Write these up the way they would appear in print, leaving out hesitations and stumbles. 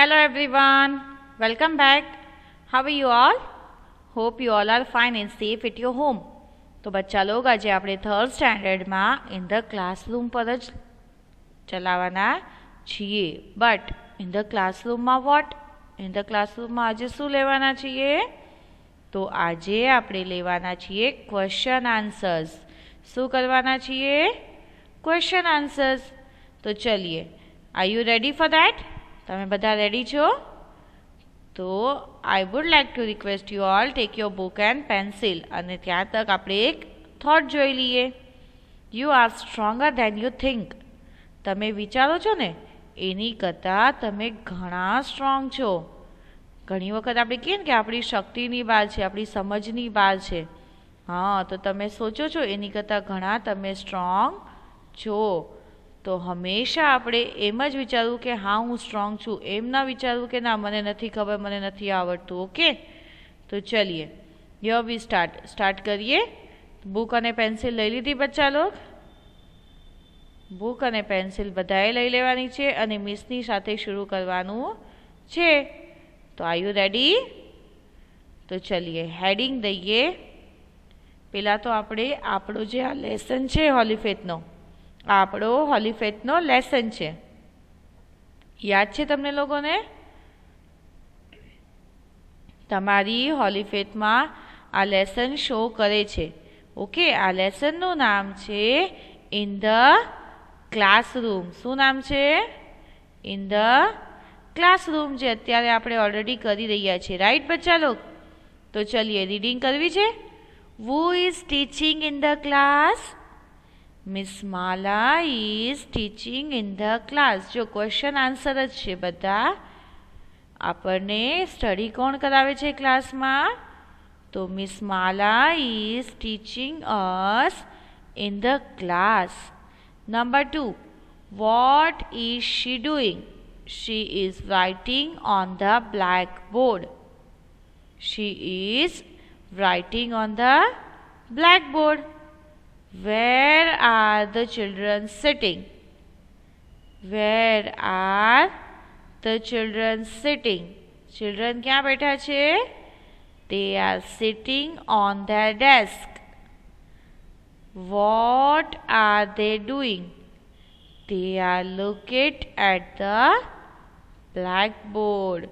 Hello everyone, welcome back. How are you all? Hope you all are fine and safe at your home. तो बच्चा लोग आज આપણે third સ્ટાન્ડર્ડમાં in the classroom પર જ ચલાવવાના છીએ. બટ ઇન ધ ક્લાસરૂમમાં વોટ? ઇન ધ ક્લાસરૂમમાં આજે શું લેવાના છીએ? તો આજે આપણે લેવાના છીએ ક્વેશ્ચન આન્સર્સ. શું કરવાના છીએ? Question answers. તો ચલીએ, are you ready for that? તમે બધા રેડી છો? તો I would like to request you all take your book and pencil અને ત્યાં તક આપણે એક થોટ જોઈ લઈએ. You are stronger than you think. તમે વિચારો છો ને એની કરતાં તમે ઘણા સ્ટ્રોંગ છો. ઘણી વખત આપણે કહીએ ને કે આપણી શક્તિની બહાર છે, આપણી સમજની બહાર છે. હા, તો તમે સોચો છો એની કરતાં ઘણા તમે સ્ટ્રોંગ છો. તો હંમેશા આપણે એમ જ વિચારવું કે હા હું સ્ટ્રોંગ છું, એમ ના વિચારવું કે ના મને નથી ખબર, મને નથી આવડતું. ઓકે, તો ચલીએ, યર વી સ્ટાર્ટ કરીએ. બુક અને પેન્સિલ લઈ લીધી બચ્ચા લોગ? બુક અને પેન્સિલ બધાએ લઈ લેવાની છે અને મિસની સાથે શરૂ કરવાનું છે. તો આર યુ રેડી? તો ચલીએ, હેડિંગ દઈએ. પહેલાં તો આપણે આપણો જે આ લેસન છે હોલીફેથનો, આપણો હોલીફેથનો લેસન છે. યાદ છે તમને લોકોને? તમારી હોલીફેથમાં આ લેસન શો કરે છે. ઓકે, આ લેસનનું નામ છે ઇન ધ ક્લાસરૂમ. શું નામ છે? ઇન ધ ક્લાસરૂમ, જે અત્યારે આપણે ઓલરેડી કરી રહ્યા છીએ. રાઈટ બચ્ચા લોગ? તો ચલીએ, રીડિંગ કરવી છે. હુ is teaching in the class? Miss Mala is teaching in the class. જો ક્વેશ્ચન આન્સર જ છે બધા. આપણને સ્ટડી કોણ કરાવે છે ક્લાસમાં? તો miss Mala is teaching us in the class. Number 2, what is she doing? She is writing on the blackboard. She is writing on the blackboard. Where are the children sitting? Where are the children sitting? Children ક્યાં બેઠા છે? They are sitting on their desk. What are they doing? They are looking at the blackboard.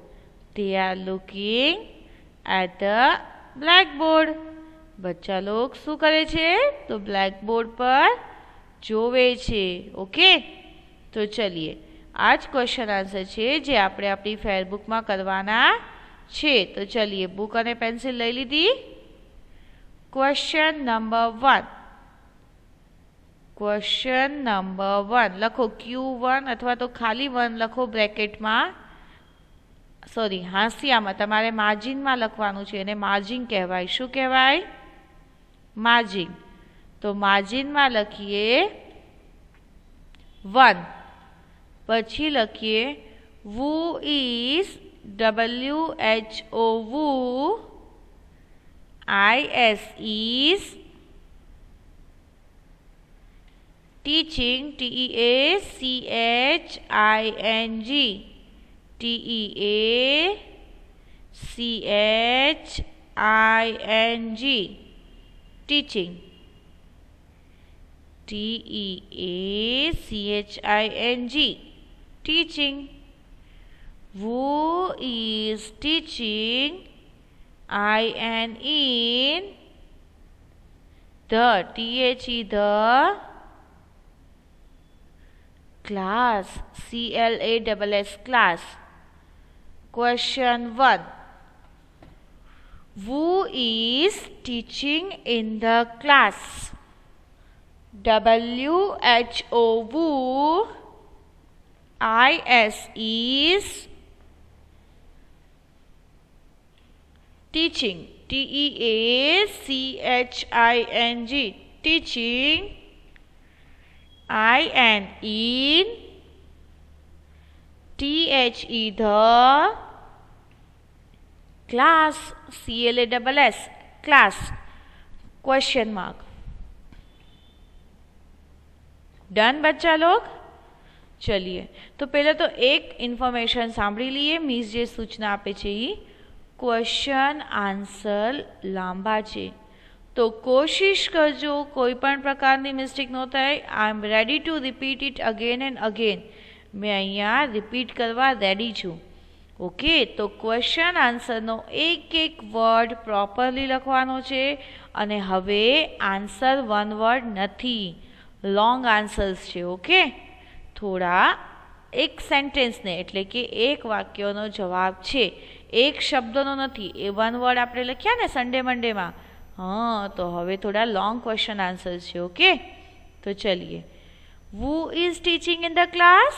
They are looking at the blackboard. બચ્ચા log શું કરે છે? તો blackboard પર જોવે છે. ઓકે, તો ચલીએ, આ જ ક્વેશ્ચન આન્સર છે જે આપણે આપણી ફેરબુકમાં કરવાના છે. તો ચલીએ, બુક અને પેન્સિલ લઈ લીધી. Question number 1. ક્વેશ્ચન નંબર 1 લખો, Q1 અથવા તો ખાલી 1 લખો બ્રેકેટમાં. સોરી, હાંસિયામાં તમારે માર્જિનમાં લખવાનું છે. એને માર્જિન કહેવાય. શું કહેવાય? માર્જિન. તો માર્જિનમાં લખીએ 1. પછી લખીએ who is, WHO વુ, IS is, teaching, TEACHING, teaching, TEACHING, teaching. Who is teaching? IN in the, THE the, class, CLASS class. Question 1. Who is teaching in the class? WHO who, IS is, teaching, TEACHING, teaching, IN in, THE the, class, CLASS class. Question mark. Done बच्चा लोग? ચલીએ તો પહેલાં તો એક information સાંભળી લઈએ. Miss જે સૂચના આપે છે એ ક્વેશ્ચન આન્સર લાંબા છે તો કોશિશ કરજો કોઈ પણ પ્રકારની મિસ્ટેક ન થાય. I am ready to repeat it again and again. મેં અહીંયા રિપીટ કરવા રેડી છું. ઓકે, તો ક્વેશ્ચન આન્સરનો એક એક વર્ડ પ્રોપરલી લખવાનો છે. અને હવે આન્સર વન વર્ડ નથી, લોંગ આન્સર્સ છે. ઓકે, થોડા એક સેન્ટેન્સને એટલે કે એક વાક્યનો જવાબ છે, એક શબ્દનો નથી. એ વન વર્ડ આપણે લખ્યા ને સન્ડે મંડેમાં. હા, તો હવે થોડા લોંગ ક્વેશ્ચન આન્સર્સ છે. ઓકે, તો ચલીએ. Who is teaching in the class?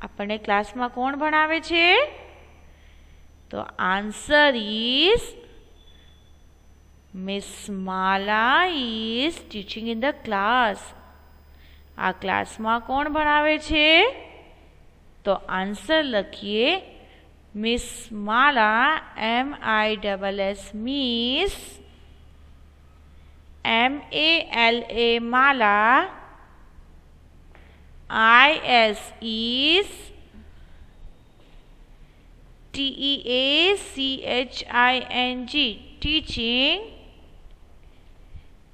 આપણને ક્લાસમાં કોણ ભણાવે છે? તો answer is miss Mala is teaching in the class. આ ક્લાસમાં કોણ ભણાવે છે? તો આન્સર લખીએ miss Mala, MISS miss, MALA Mala, IS is, TEACHING teaching,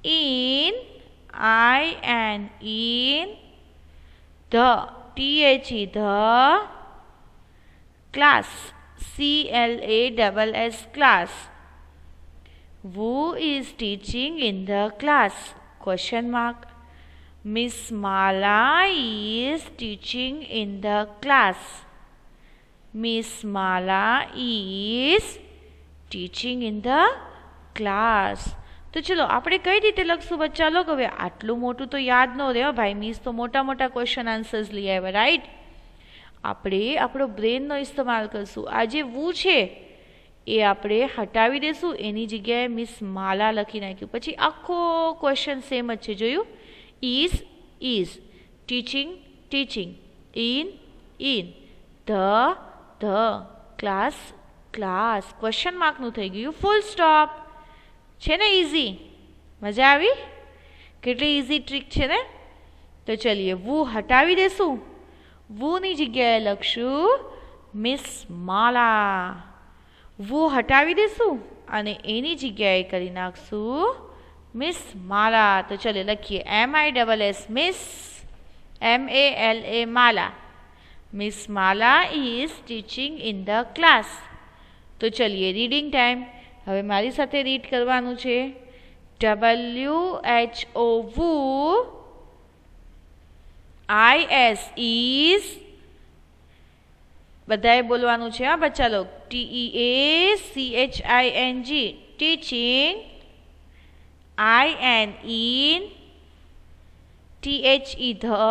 in, in, the, the, class, CLASS class. Who is teaching in the class? Question mark. Miss Mala is teaching in the class. Miss Mala is teaching in the class. તો ચલો આપણે કઈ રીતે લખશું બચ્ચા લોકો? હવે આટલું મોટું તો યાદ ન રહે ભાઈ. મિસ તો મોટા મોટા ક્વેશ્ચન આન્સર્સ લઈ આવ્યા, રાઈટ? આપણે આપણો બ્રેનનો ઇસ્તેમાલ કરશું. આ જે વુ છે એ આપણે હટાવી દેશું, એની જગ્યાએ મિસ માલા લખી નાખ્યું. પછી આખો ક્વેશ્ચન સેમ જ છે, જોયું? Is, teaching, in, the, class, question માર્કનું થઈ ગયું ફૂલ સ્ટોપ. છે ને ઇઝી? મજા આવી? કેટલી ઇઝી ટ્રીક છે ને? તો ચલીએ, વુ હટાવી દેશું. વુની જગ્યાએ લખશું મિસ માલા. વુ હટાવી દેશું અને એની જગ્યાએ કરી નાખશું મિસ માલા. તો ચલો લખીએ MISS miss, MALA Mala. Miss Mala is teaching in the class. તો ચલીએ રીડિંગ ટાઈમ. હવે મારી સાથે રીડ કરવાનું છે. WHO વુ, IS ઇઝ, બધાએ બોલવાનું છે હા બચ્ચા log. TEACHING teaching, IN in, THE the,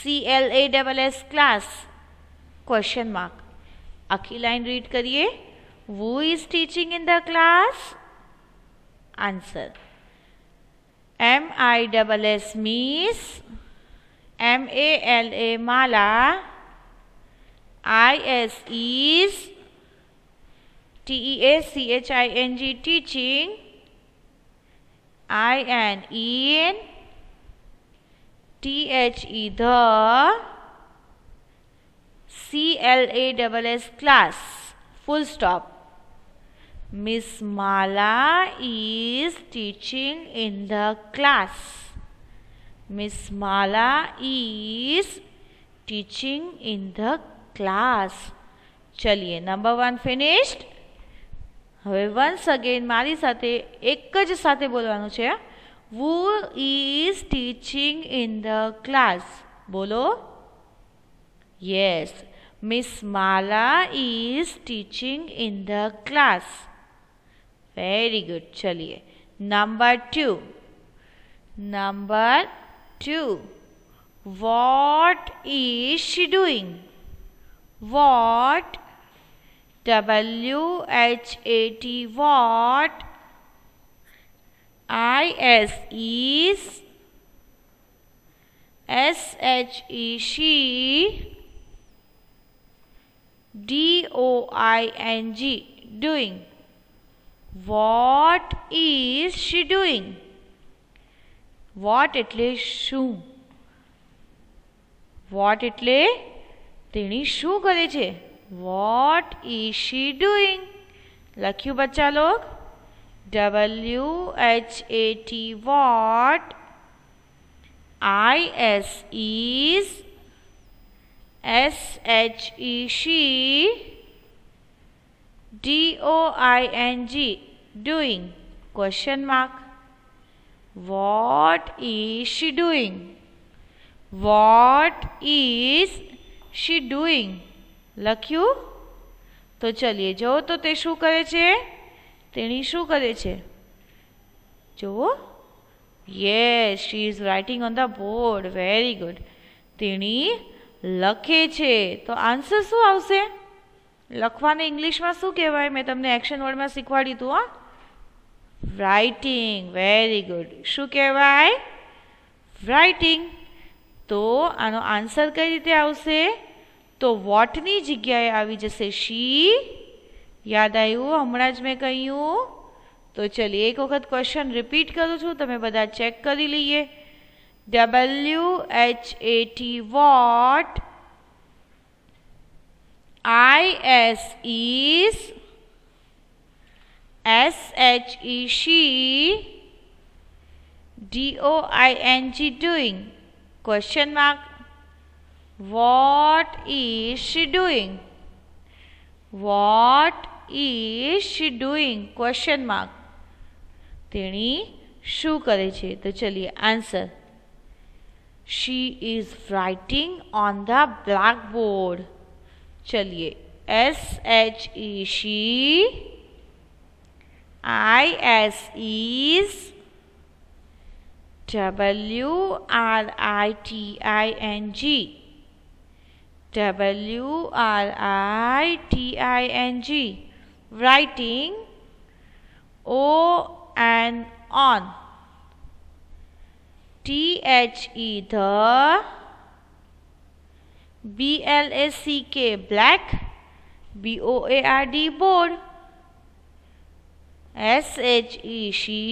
CLASS class. Question mark. આખી લાઈન રીડ કરીએ. Who is teaching in the class? Answer. MISS miss, MALA mala, IS is, TEACHING teaching, IN in, THE the, CLASS class. Full stop. Miss Mala is teaching in the class. Miss Mala is teaching in the class. ચલીએ, number 1 finished. હવે once again મારી સાથે એક જ સાથે બોલવાનું છે. Who is teaching in the class? બોલો. Yes, Miss Mala is teaching in the class. Very good. चलिए number 2. What is she doing? What, WHAT what, IS is, SHE she, DOING doing. What is she doing? What એટલે શું? Vote એટલે તેણી શું કરે છે? What is she doing? લખ્યું બચ્ચા લોગ? WHAT what. IS is. SHE she. DOING doing. Question mark. What is she doing? What is she doing? લખ્યું? તો ચલીએ જો તો તે શું કરે છે? તેણી શું કરે છે? જુઓ. Yes, she is writing on the board. Very good. તેણી લખે છે. તો આન્સર શું આવશે? લખવાને ઇંગ્લિશમાં શું કહેવાય? મેં તમને એક્શન વર્ડમાં શીખવાડ્યું હતું. રાઇટિંગ. Very good. શું કહેવાય? રાઇટિંગ. તો આનો આન્સર કઈ રીતે આવશે? તો વોટની જગ્યાએ આવી જશે શી. યાદ આવ્યું? હમણાં જ મેં કહ્યું. તો ચલીએ એક વખત ક્વેશ્ચન રિપીટ કરું છું, તમે બધા ચેક કરી લઈએ. WHAT what. IS is. SHE she. DOING doing. Question mark. What is she doing? What is she doing? Question mark. તેણી શું કરે છે? તો ચલીએ answer. She is writing on the blackboard. चलिए SHE she. IS is. WRITING. WRITING. Writing. O and on. THE the. BLACK black. BOARD board. SHE she.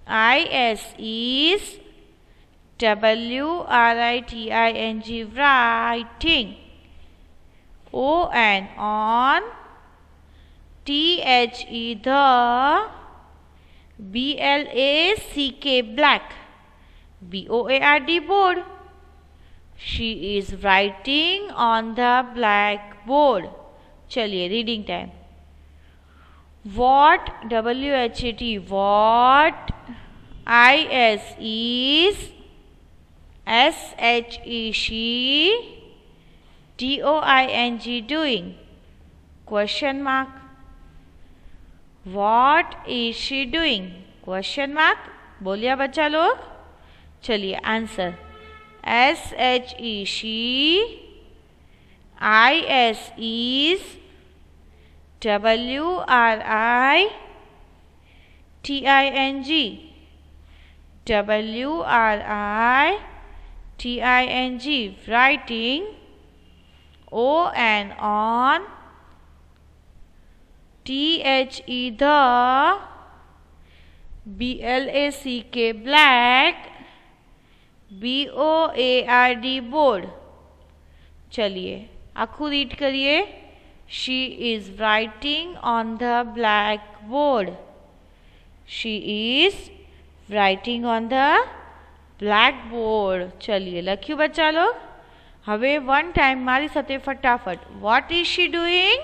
IS is. WRITING writing. O and on. THE the. BLACK black. BOARD board. She is writing on the blackboard. चलिए reading time. What. WHAT what. IS is. SHE she. DOING doing. Question mark. What is she doing? Question mark. बोलिया बच्चा लोग. चलिए answer. SHE she. IS is. WRITING. WRITING writing. O and on. THE the. BLACK black. BOARD board. चलिए आखू read करिए. She is writing on the blackboard. She is writing on the blackboard. चलिए लख्યું बच्चा लोग. હવે one time મારી સાથે ફટાફટ. What is she doing?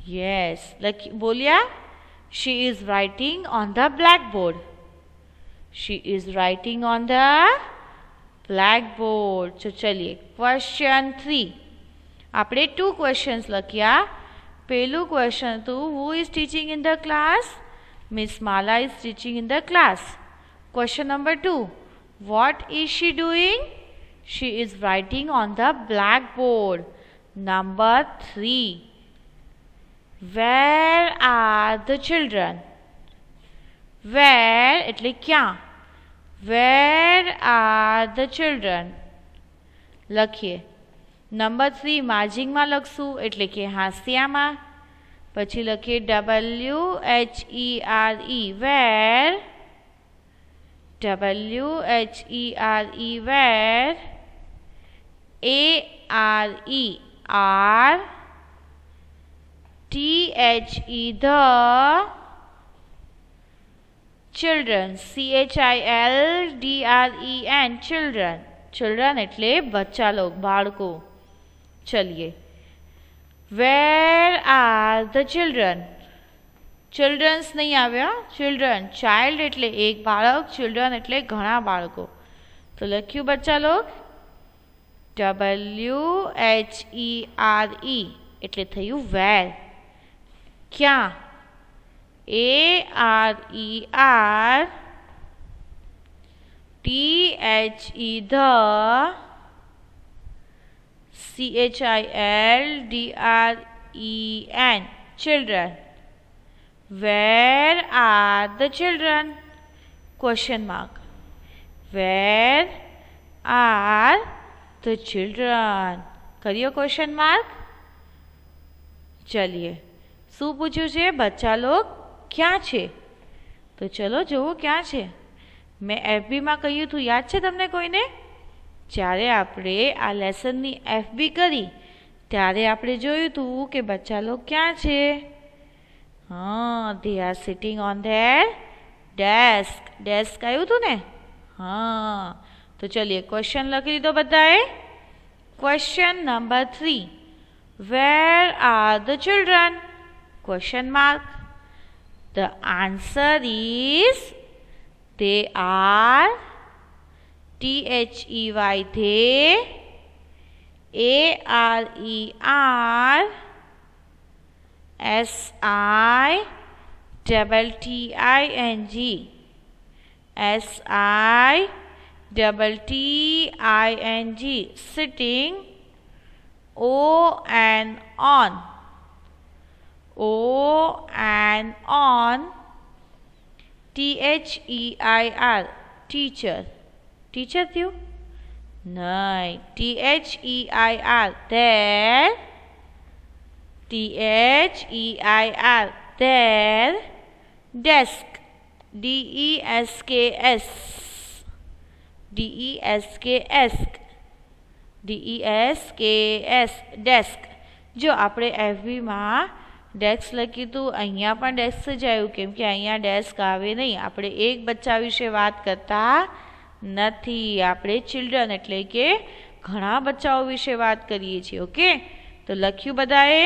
Yes. બોલ્યા. She is writing on the blackboard. She is writing on the blackboard. So चलिए question 3. આપણે 2 questions લખ્યા. પહેલું question હતું who is teaching in the class? Miss Mala is teaching in the class. Question number 2. What is she doing? She is writing on the blackboard. Number 3. Where are the children? Where એટલે ક્યાં? Where are the children? લખીએ. Number 3 માર્જિંગમાં લખશું એટલે કે હાંસિયામાં. પછી લખીએ WHERE. Where. WHERE where, ARE THE the, children, CHILDREN children, children એટલે બચ્ચા લોગ, બાળકો. ચલિए, where are the children? childrens નહીં આવ્યા, children, child એટલે એક બાળક, children એટલે ઘણા બાળકો. તો લખ્યું બચ્ચા લોગ, WHERE એટલે થયું where. ક્યાં? ARER THE the, CHILDREN children. Where are the children? Question mark. Where are the children? करियो क्वेश्चन मार्क. चलिए, શું પૂછ્યું છે? બચ્ચા લોગ ક્યાં છે? તો ચલો જોવો ક્યાં છે. મેં એફબીમાં કહ્યું હતું, યાદ છે તમને કોઈને? જ્યારે આપણે આ લેસનની એફબી કરી ત્યારે આપણે જોયું હતું કે બચ્ચા લોગ ક્યાં છે? હા, they are sitting on their desk. Desk આવ્યું હતું ને? હા, તો ચલીએ ક્વેશ્ચન લખી દીધો બધાએ. Question number 3, where are the children? Question mark. The answer is they are, THEY they, ARER SITTING sitting, O and on, THEIR teacher. Teacher થયું? નહીં, THEIR there, their desk, DESK desk. જો આપણે એફબીમાં desk લખ્યું હતું, અહીંયા પણ desk જ આવ્યું, કેમ કે અહીંયા ડેસ્ક આવે નહીં. આપણે એક બચ્ચા વિશે વાત કરતા નથી, આપણે ચિલ્ડ્રન એટલે કે ઘણા બચ્ચાઓ વિશે વાત કરીએ છીએ. ઓકે, તો લખ્યું બધાએ,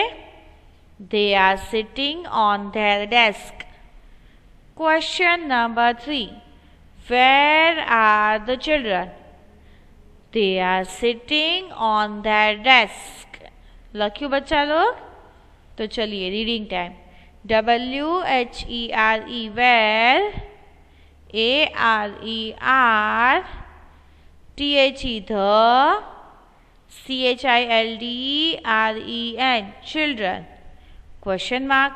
they are sitting on their desk. Question number 3, where are the children? They are sitting on their desk. લખ્યું બચ્ચા લોગ? तो चलिए reading time. WHERE where, ARER THE the, CHILDREN children. Question mark.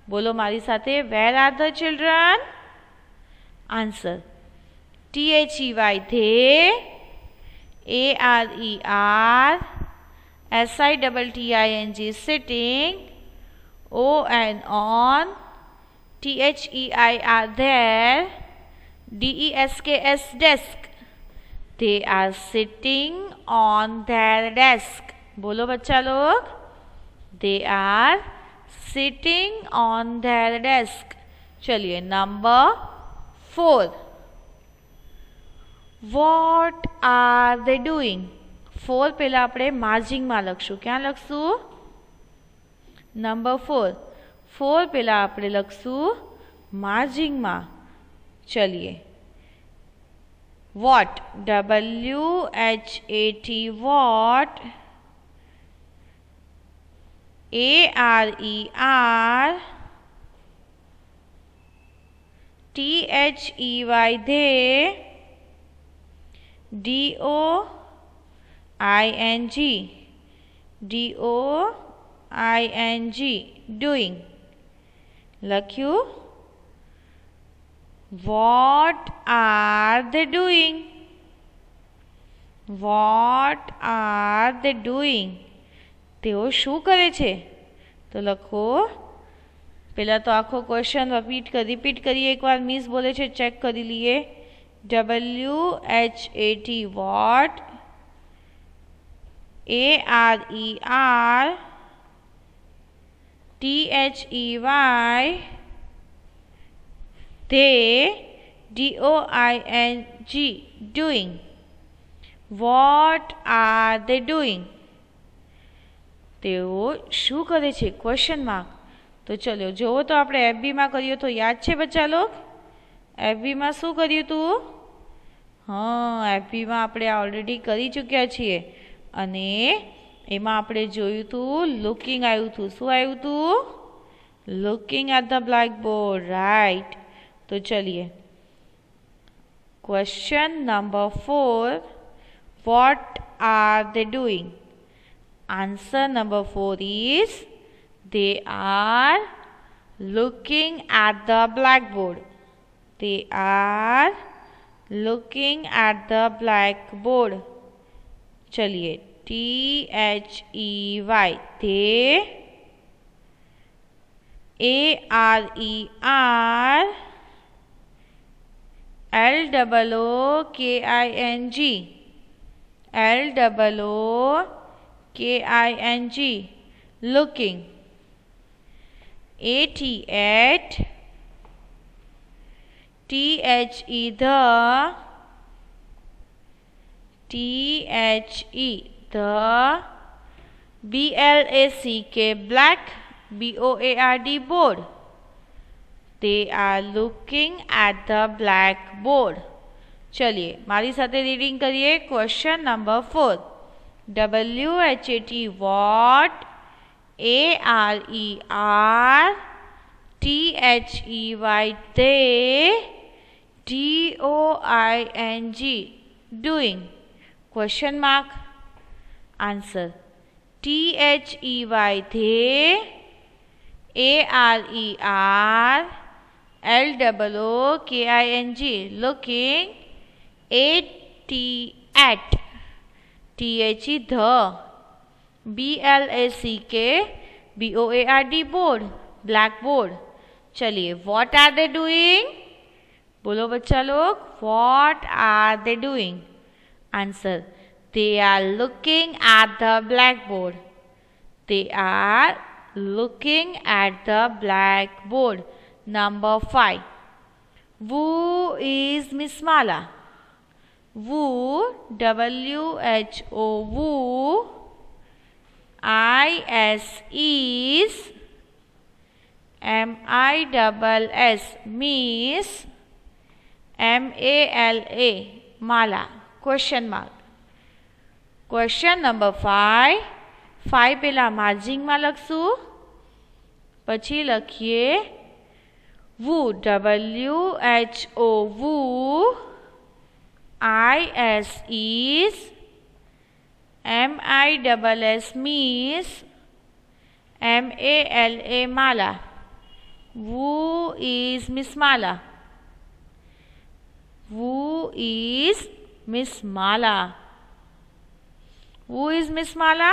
बोलो मारी साथे, where are the children? Answer. THEY they, ARER SITTING sitting, O and on, THEIR there, DESKS desk. They are sitting on their desk. बोलो बच्चा लोग, they are sitting on their desk. चलिए number 4, what are they doing? 4 પહેલા આપણે માર્જિંગમાં લખશું. ક્યાં લખશું? Number 4 પહેલા આપણે લખશું માર્જિંગમાં. ચલીએ, what, WHAT what, ARER THEY they, DOING doing. લખ્યું? What are they doing? What are they doing? તેઓ શું કરે છે? તો લખો. પહેલાં તો આખો ક્વેશ્ચન રિપીટ કરીએ. એકવાર મિસ બોલે છે ચેક કરી લઈએ WHAT what, ARER THEY they, DOING doing. What are they doing? તેઓ શું કરે છે? Question mark. તો ચલો જોવો તો આપણે એફબીમાં કર્યું તો યાદ છે બચ્ચા લોક? એફબીમાં શું કર્યું તું? હા, એફબીમાં આપણે ઓલરેડી કરી ચૂક્યા છીએ અને એમાં આપણે જોયું તું લુકિંગ આવ્યું હતું. શું આવ્યું હતું? Looking at the blackboard, right. તો ચલીએ question number 4. What are they doing? Answer number 4 is they are looking at the blackboard. They are looking at the blackboard. चलिए THEY they, ARER LOOKING looking. AT at, THE the, BLACK black, BOARD board. They are looking at the blackboard. चलिए मारी साथे reading करिए. Question number 4. WHAT what, ARER THEY they, DOING doing. Question mark. Answer. THEY they, ARER LOOKING looking. AT at, THE the, BLACK BOARD board, blackboard. चलिए what are they doing? बोलो बच्चा लोग, what are they doing? Answer. They are looking at the blackboard. They are looking at the blackboard. Number 5. Who is Miss Mala? Who, WHO, who. IS is, MISS Miss, MALA Mala. Question mark. Question number 5. 5 પેલા માર્જિંગમાં લખશું, પછી લખીએ who, WHO, who. IS is, MISS Miss, MALA Mala. Who is Miss Mala? Who is Miss Mala? Who is Miss Mala?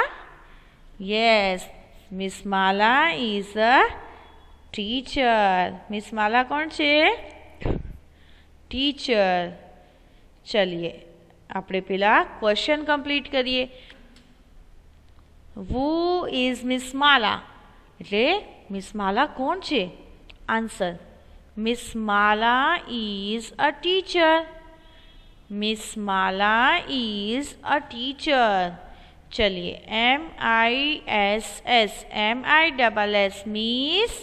Yes, Miss Mala is a teacher. Miss Mala कौन छे? Teacher. चलिए આપણે પેલા question complete કરીએ. Who is Miss Mala? એટલે Miss Mala કોણ છે? Answer. Miss Mala is a teacher. Miss Mala is a teacher. चलिए MISS Miss,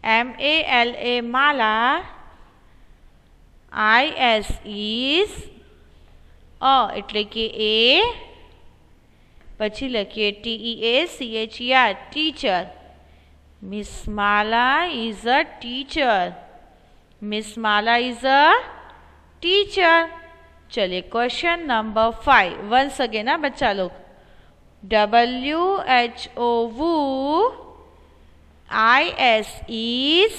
MALA Mala. IS is એટલે કે A, પછી લખીએ TEACHER teacher. Miss Mala is a teacher. Miss Mala is a teacher. चलिए question number 5. Once again ना बच्चा लोग. WHO who, IS is,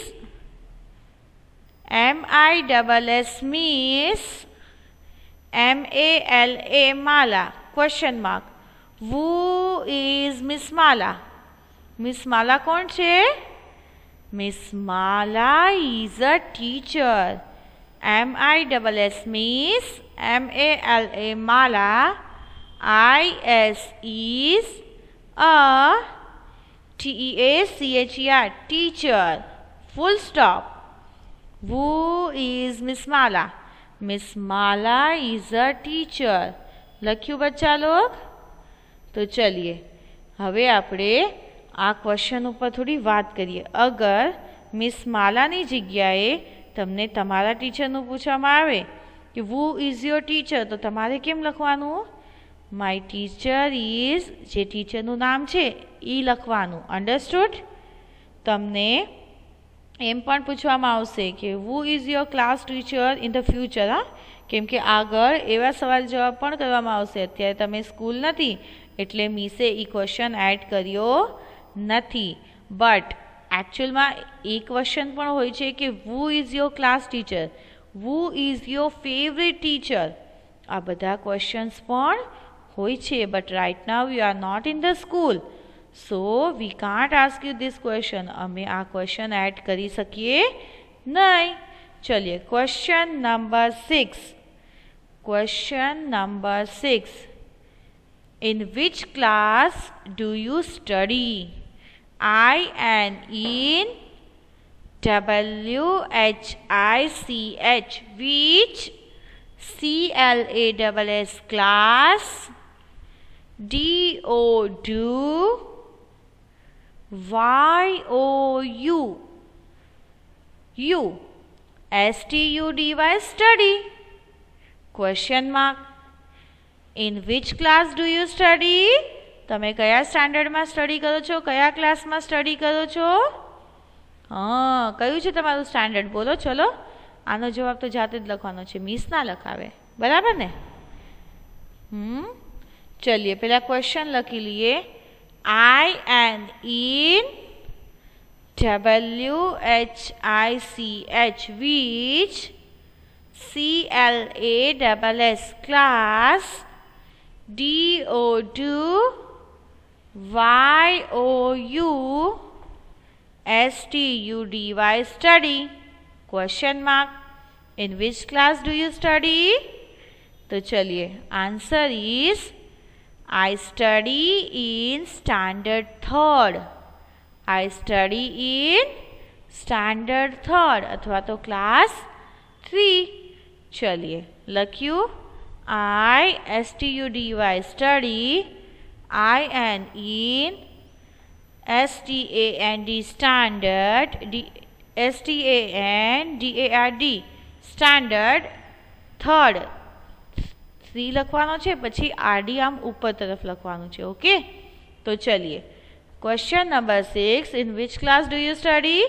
MISS Miss, MALA Mala. Question mark. Who is Miss Mala? Miss Mala कौन छे? Miss Mala is a teacher. MISS Miss, MALA Mala, IS is a TEACHER teacher. Full stop. Who is Miss Mala? Miss Mala is a teacher. લખ્યું બચ્ચા લોગ? તો ચલીએ હવે આપણે આ question ઉપર થોડી વાત કરીએ. અગર મિસ માલાની જગ્યાએ તમને તમારા ટીચરનું પૂછવામાં આવે કે who is your teacher, તો તમારે કેમ લખવાનું? my teacher is, જે ટીચરનું નામ છે એ લખવાનું. અંડરસ્ટુડ? તમને એમ પણ પૂછવામાં આવશે કે who is your class teacher in the future. હા, કેમ કે આગળ એવા સવાલ જવાબ પણ કરવામાં આવશે. અત્યારે તમે સ્કૂલ નથી એટલે મિસે એ ક્વેશ્ચન એડ કર્યો નથી. બટ એકચ્યુઅલમાં એ ક્વેશ્ચન પણ હોય છે કે who is your class teacher, who is your favorite teacher. આ બધા ક્વેશ્ચન્સ પણ હોય છે. But right now you are not in the school, so we can't ask you this question. અમે આ ક્વેશ્ચન એડ કરી શકીએ નહીં. ચલીએ question number 6. Question number 6. In which class do you study? I and in WHICH. Which? CLASS class. DO do. YOU STUDY study. Question mark. In which class do you study? તમે કયા સ્ટાન્ડર્ડમાં study કરો છો? કયા ક્લાસમાં study કરો છો? હા, કયું છે તમારું સ્ટાન્ડર્ડ? બોલો. ચલો, આનો જવાબ તો જાતે જ લખવાનો છે, મિસ ના લખાવે. બરાબર ને? ચલીએ પેલા ક્વેશ્ચન લખી લઈએ. I and in WHICH. which? CLASS class. DO do. YOU STUDY study. Question mark. In which class do you study? तो चलिए answer is I study in standard 3rd. I study in standard 3rd अथवा तो class 3. चलिए लख्यू I STUDY study. I and in STAND standard. STANDARD standard 3rd. 3 લખવાનો છે, પછી RD આમ ઉપર તરફ લખવાનું છે. ઓકે, તો ચલીએ question number 6. In which class do you study?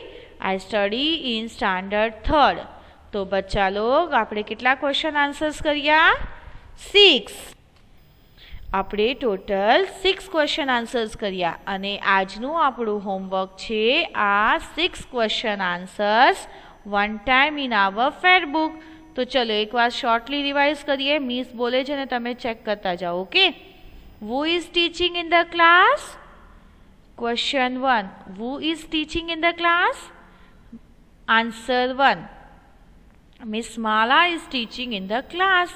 I study in standard 3rd. તો બચ્ચા લોગ આપણે કેટલા ક્વેશ્ચન આન્સર્સ કર્યા? 6. આપણે ટોટલ 6 ક્વેશ્ચન આન્સર્સ કર્યા અને આજનું આપણું હોમવર્ક છે આ 6 question answers one time in our fair book. તો ચલો એકવાર શોર્ટલી રિવાઇઝ કરીએ. મિસ બોલે છે ને તમે ચેક કરતા જાઓ. Okay, who is teaching in the class? Question 1. Who is teaching in the class? Answer 1. Miss Mala is teaching in the class.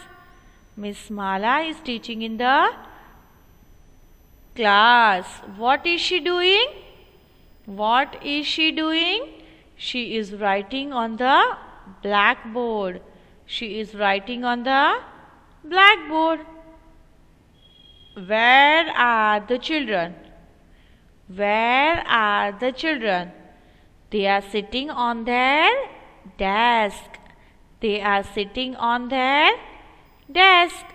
Miss Mala is teaching in the class. What is she doing? What is she doing? She is writing on the blackboard. She is writing on the blackboard. Where are the children? Where are the children? They are sitting on their desk. They are sitting on their desk.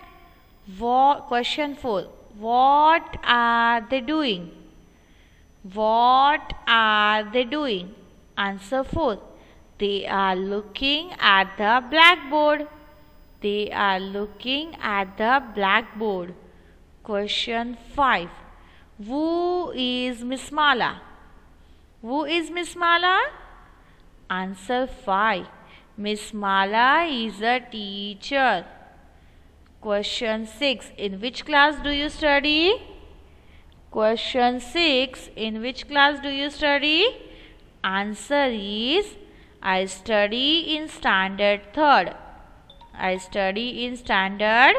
Question 4. What are they doing? What are they doing? Answer 4. They are looking at the blackboard. They are looking at the blackboard. Question 5. Who is Miss Mala? Who is Miss Mala? Answer 5. Miss Mala is a teacher. Question 6. In which class do you study? Question 6. In which class do you study? Answer is I study in standard third. I study in standard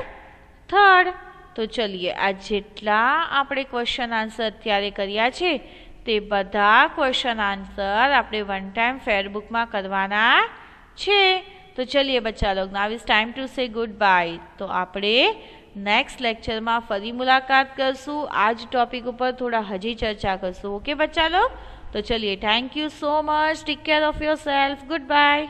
third. તો ચલીએ આ જેટલા આપણે question answer અત્યારે કર્યા છે તે બધા question answer આપણે વન ટાઈમ ફેરબુકમાં કરવાના છે. તો ચલીએ બચ્ચા log, now is time to say good bye. તો આપણે નેક્સ્ટ લેક્ચરમાં ફરી મુલાકાત કરશું. આ જ ટોપિક ઉપર થોડા હજી ચર્ચા કરશું. ઓકે બચ્ચા લોગ? તો ચલીએ, thank you so much. Take care of yourself. Good bye.